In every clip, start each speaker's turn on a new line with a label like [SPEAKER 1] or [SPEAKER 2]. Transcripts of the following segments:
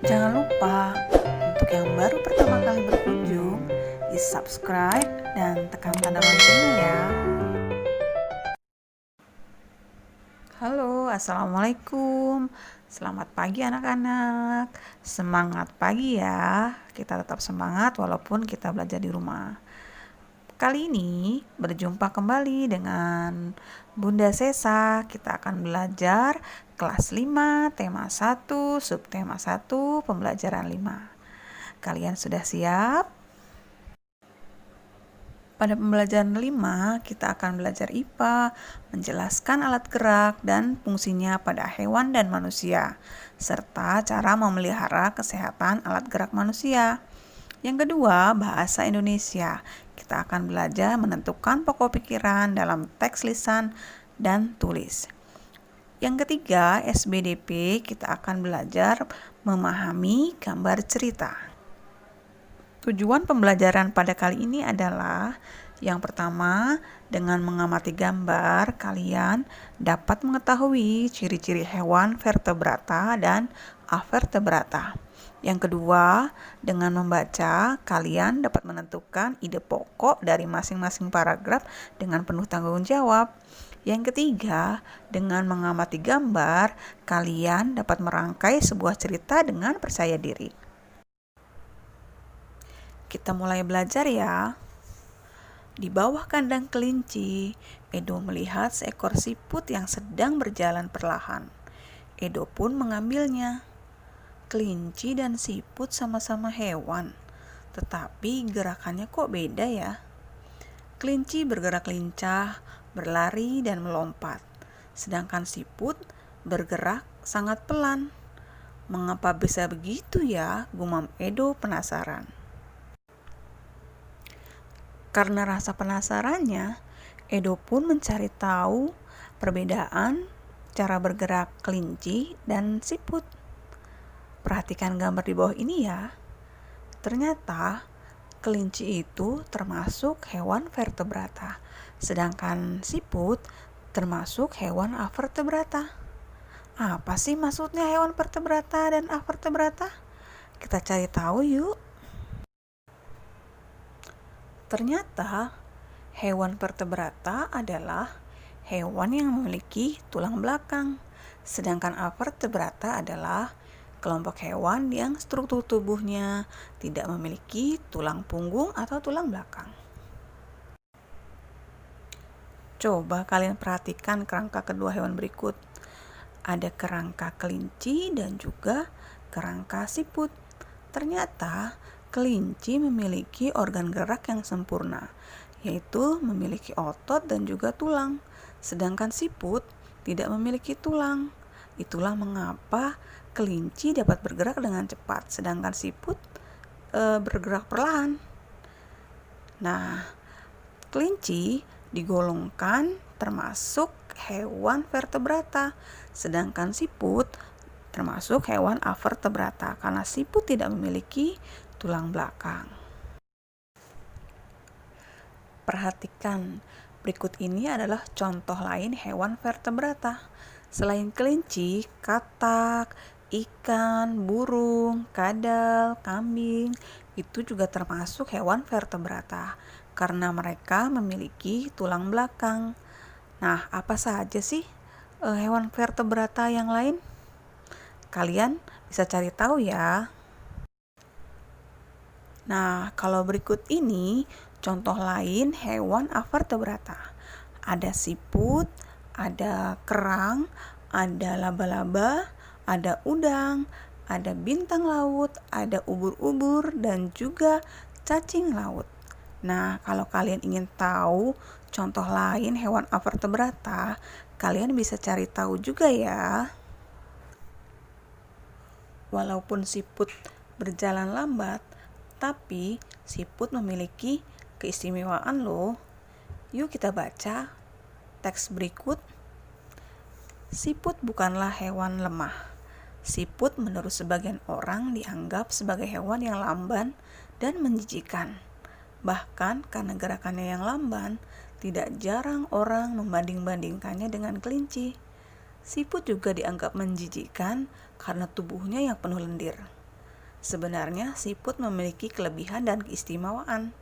[SPEAKER 1] Jangan lupa untuk yang baru pertama kali berkunjung, di subscribe dan tekan tanda loncengnya ya. Halo, assalamualaikum. Selamat pagi anak-anak. Semangat pagi ya. Kita tetap semangat walaupun kita belajar di rumah. Kali ini berjumpa kembali dengan Bunda Sesa. Kita akan belajar kelas 5, tema 1, subtema 1, pembelajaran 5. Kalian sudah siap? Pada pembelajaran 5, kita akan belajar IPA, menjelaskan alat gerak dan fungsinya pada hewan dan manusia, serta cara memelihara kesehatan alat gerak manusia. Yang kedua, bahasa Indonesia. Kita akan belajar menentukan pokok pikiran dalam teks lisan dan tulis. Yang ketiga, SBDP, kita akan belajar memahami gambar cerita. Tujuan pembelajaran pada kali ini adalah yang pertama, dengan mengamati gambar, kalian dapat mengetahui ciri-ciri hewan vertebrata dan avertebrata. Yang kedua, dengan membaca, kalian dapat menentukan ide pokok dari masing-masing paragraf dengan penuh tanggung jawab. Yang ketiga, dengan mengamati gambar, kalian dapat merangkai sebuah cerita dengan percaya diri. Kita mulai belajar ya. Di bawah kandang kelinci, Edo melihat seekor siput yang sedang berjalan perlahan. Edo pun mengambilnya. Kelinci dan siput sama-sama hewan, tetapi gerakannya kok beda ya? Kelinci bergerak lincah, berlari dan melompat, sedangkan siput bergerak sangat pelan. Mengapa bisa begitu ya? Gumam Edo penasaran. Karena rasa penasarannya, Edo pun mencari tahu perbedaan cara bergerak kelinci dan siput. Perhatikan gambar di bawah ini ya. Ternyata kelinci itu termasuk hewan vertebrata, sedangkan siput termasuk hewan avertebrata. Apa sih maksudnya hewan vertebrata dan avertebrata? Kita cari tahu yuk. Ternyata hewan vertebrata adalah hewan yang memiliki tulang belakang, sedangkan avertebrata adalah kelompok hewan yang struktur tubuhnya tidak memiliki tulang punggung atau tulang belakang. Coba kalian perhatikan kerangka kedua hewan berikut. Ada kerangka kelinci dan juga kerangka siput. Ternyata kelinci memiliki organ gerak yang sempurna, yaitu memiliki otot dan juga tulang. Sedangkan siput tidak memiliki tulang. Itulah mengapa kelinci dapat bergerak dengan cepat, sedangkan siput bergerak perlahan. Nah, kelinci digolongkan termasuk hewan vertebrata, sedangkan siput termasuk hewan avertebrata karena siput tidak memiliki tulang belakang. Perhatikan, berikut ini adalah contoh lain hewan vertebrata. Selain kelinci, katak, ikan, burung, kadal, kambing, itu juga termasuk hewan vertebrata karena mereka memiliki tulang belakang. Nah, apa saja sih hewan vertebrata yang lain? Kalian bisa cari tahu ya. Nah, kalau berikut ini contoh lain hewan avertebrata. Ada siput, ada kerang, ada laba-laba, ada udang, ada bintang laut, ada ubur-ubur, dan juga cacing laut. Nah, kalau kalian ingin tahu contoh lain hewan avertebrata, kalian bisa cari tahu juga ya. Walaupun siput berjalan lambat, tapi siput memiliki keistimewaan loh. Yuk kita baca teks berikut. Siput bukanlah hewan lemah. Siput menurut sebagian orang dianggap sebagai hewan yang lamban dan menjijikkan. Bahkan karena gerakannya yang lamban, tidak jarang orang membanding-bandingkannya dengan kelinci. Siput juga dianggap menjijikkan karena tubuhnya yang penuh lendir. Sebenarnya siput memiliki kelebihan dan keistimewaan.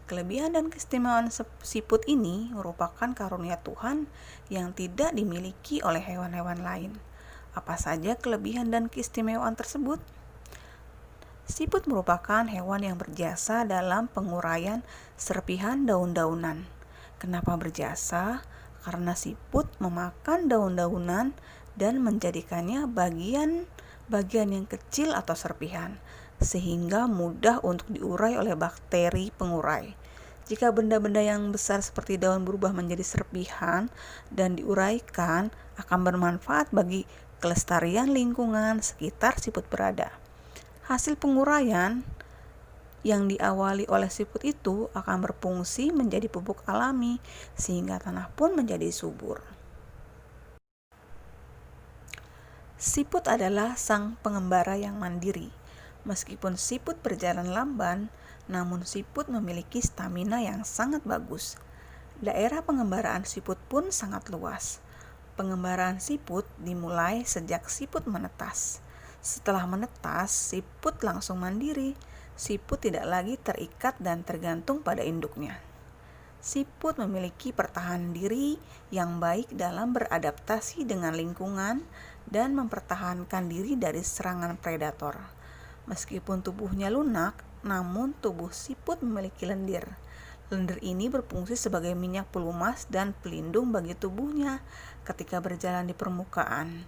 [SPEAKER 1] Kelebihan dan keistimewaan siput ini merupakan karunia Tuhan yang tidak dimiliki oleh hewan-hewan lain. Apa saja kelebihan dan keistimewaan tersebut? Siput merupakan hewan yang berjasa dalam penguraian serpihan daun-daunan. Kenapa berjasa? Karena siput memakan daun-daunan dan menjadikannya bagian yang kecil atau serpihan, sehingga mudah untuk diurai oleh bakteri pengurai. Jika benda-benda yang besar seperti daun berubah menjadi serpihan dan diuraikan, akan bermanfaat bagi kelestarian lingkungan sekitar siput berada. Hasil penguraian yang diawali oleh siput itu akan berfungsi menjadi pupuk alami sehingga tanah pun menjadi subur. Siput adalah sang pengembara yang mandiri. Meskipun siput berjalan lamban, namun siput memiliki stamina yang sangat bagus. Daerah pengembaraan siput pun sangat luas. Pengembaraan siput dimulai sejak siput menetas. Setelah menetas, siput langsung mandiri. Siput tidak lagi terikat dan tergantung pada induknya. Siput memiliki pertahanan diri yang baik dalam beradaptasi dengan lingkungan dan mempertahankan diri dari serangan predator. Meskipun tubuhnya lunak, namun tubuh siput memiliki lendir. Lendir ini berfungsi sebagai minyak pelumas dan pelindung bagi tubuhnya ketika berjalan di permukaan.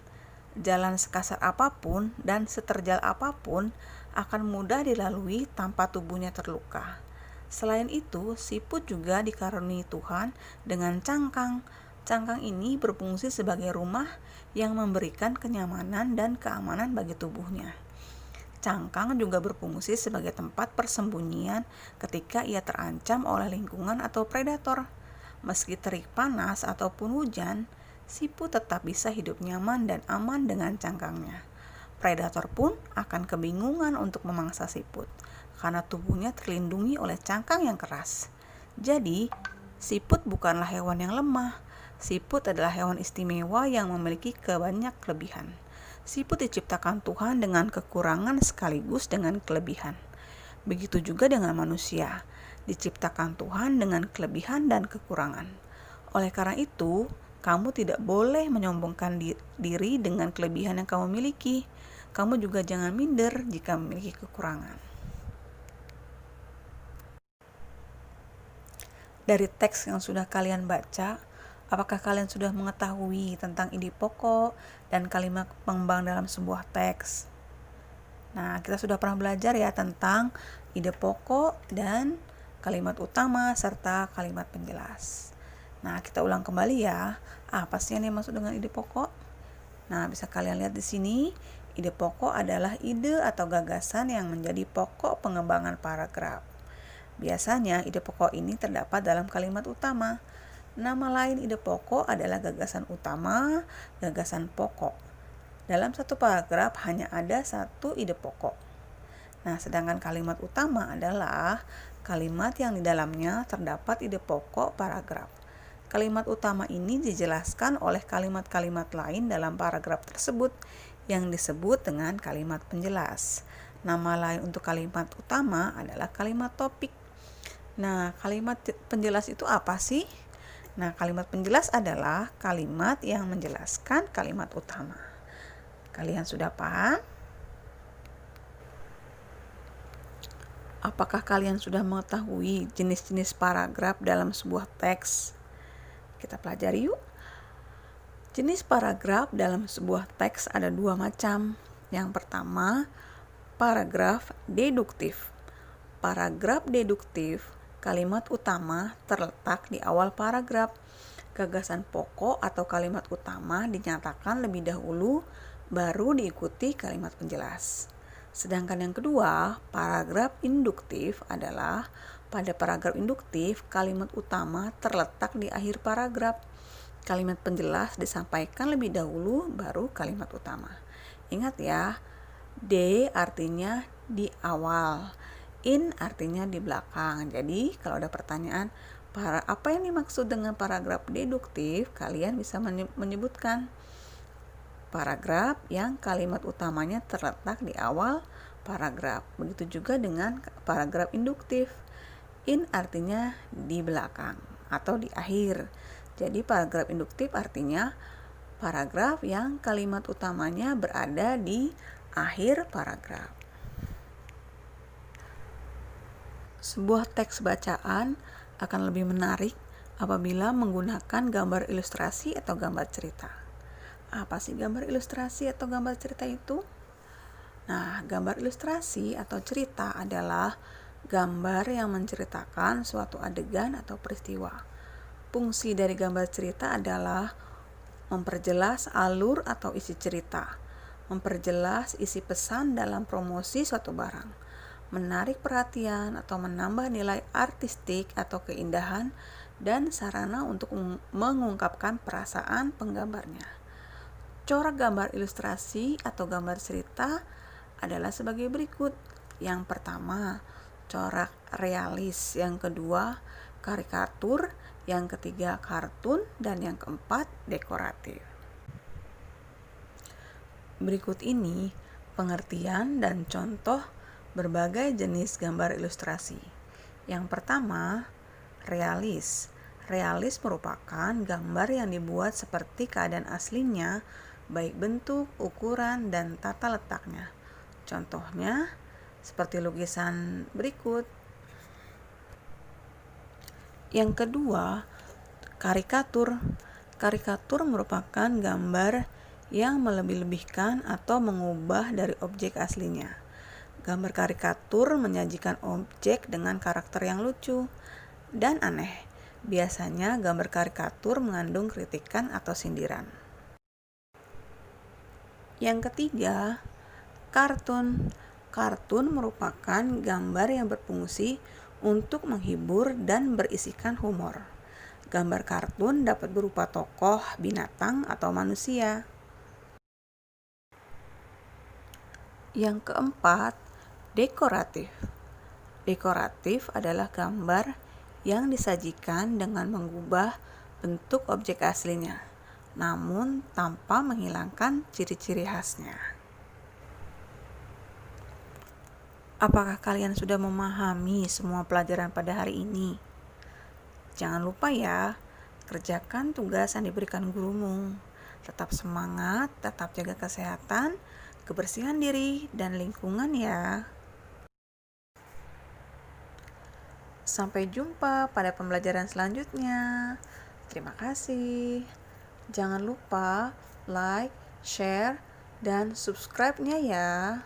[SPEAKER 1] Jalan sekasar apapun dan seterjal apapun akan mudah dilalui tanpa tubuhnya terluka. Selain itu, siput juga dikaruniai Tuhan dengan cangkang. Cangkang ini berfungsi sebagai rumah yang memberikan kenyamanan dan keamanan bagi tubuhnya. Cangkang juga berfungsi sebagai tempat persembunyian ketika ia terancam oleh lingkungan atau predator. Meski terik panas ataupun hujan, siput tetap bisa hidup nyaman dan aman dengan cangkangnya. Predator pun akan kebingungan untuk memangsa siput karena tubuhnya terlindungi oleh cangkang yang keras. Jadi, siput bukanlah hewan yang lemah. Siput adalah hewan istimewa yang memiliki banyak kelebihan. Siput diciptakan Tuhan dengan kekurangan sekaligus dengan kelebihan. Begitu juga dengan manusia, diciptakan Tuhan dengan kelebihan dan kekurangan. Oleh karena itu, kamu tidak boleh menyombongkan diri dengan kelebihan yang kamu miliki. Kamu juga jangan minder jika memiliki kekurangan. Dari teks yang sudah kalian baca, apakah kalian sudah mengetahui tentang ide pokok dan kalimat pengembang dalam sebuah teks? Nah, kita sudah pernah belajar ya tentang ide pokok dan kalimat utama serta kalimat penjelas. Nah, kita ulang kembali ya. Apa sih yang dimaksud dengan ide pokok? Nah, bisa kalian lihat di sini, ide pokok adalah ide atau gagasan yang menjadi pokok pengembangan paragraf. Biasanya ide pokok ini terdapat dalam kalimat utama. Nama lain ide pokok adalah gagasan utama, gagasan pokok. Dalam satu paragraf hanya ada satu ide pokok. Nah, sedangkan kalimat utama adalah kalimat yang di dalamnya terdapat ide pokok paragraf. Kalimat utama ini dijelaskan oleh kalimat-kalimat lain dalam paragraf tersebut yang disebut dengan kalimat penjelas. Nama lain untuk kalimat utama adalah kalimat topik. Nah, kalimat penjelas itu apa sih? Nah, kalimat penjelas adalah kalimat yang menjelaskan kalimat utama. Kalian sudah paham? Apakah kalian sudah mengetahui jenis-jenis paragraf dalam sebuah teks? Kita pelajari yuk. Jenis paragraf dalam sebuah teks ada dua macam. Yang pertama, paragraf deduktif. Paragraf deduktif, kalimat utama terletak di awal paragraf. Gagasan pokok atau kalimat utama dinyatakan lebih dahulu, baru diikuti kalimat penjelas. Sedangkan yang kedua, paragraf induktif adalah pada paragraf induktif, kalimat utama terletak di akhir paragraf. Kalimat penjelas disampaikan lebih dahulu, baru kalimat utama. Ingat ya, D artinya di awal, in artinya di belakang. Jadi kalau ada pertanyaan, apa yang dimaksud dengan paragraf deduktif, kalian bisa menyebutkan paragraf yang kalimat utamanya terletak di awal paragraf. Begitu juga dengan paragraf induktif. In artinya di belakang atau di akhir. Jadi paragraf induktif artinya paragraf yang kalimat utamanya berada di akhir paragraf. Sebuah teks bacaan akan lebih menarik apabila menggunakan gambar ilustrasi atau gambar cerita. Apa sih gambar ilustrasi atau gambar cerita itu? Nah, gambar ilustrasi atau cerita adalah gambar yang menceritakan suatu adegan atau peristiwa. Fungsi dari gambar cerita adalah memperjelas alur atau isi cerita, memperjelas isi pesan dalam promosi suatu barang, menarik perhatian atau menambah nilai artistik atau keindahan, dan sarana untuk mengungkapkan perasaan penggambarnya. Corak gambar ilustrasi atau gambar cerita adalah sebagai berikut. Yang pertama, corak realis. Yang kedua, karikatur. Yang ketiga, kartun. Dan yang keempat, dekoratif. Berikut ini pengertian dan contoh berbagai jenis gambar ilustrasi. Yang pertama, realis. Realis merupakan gambar yang dibuat seperti keadaan aslinya, baik bentuk, ukuran, dan tata letaknya. Contohnya seperti lukisan berikut. Yang kedua, karikatur. Karikatur merupakan gambar yang melebih-lebihkan atau mengubah dari objek aslinya. Gambar karikatur menyajikan objek dengan karakter yang lucu dan aneh. Biasanya gambar karikatur mengandung kritikan atau sindiran. Yang ketiga, kartun. Kartun merupakan gambar yang berfungsi untuk menghibur dan berisikan humor. Gambar kartun dapat berupa tokoh, binatang, atau manusia. Yang keempat, dekoratif. Dekoratif adalah gambar yang disajikan dengan mengubah bentuk objek aslinya, namun tanpa menghilangkan ciri-ciri khasnya. Apakah kalian sudah memahami semua pelajaran pada hari ini? Jangan lupa ya, kerjakan tugas yang diberikan gurumu. Tetap semangat, tetap jaga kesehatan, kebersihan diri, dan lingkungan ya. Sampai jumpa pada pembelajaran selanjutnya. Terima kasih. Jangan lupa like, share, dan subscribe-nya ya.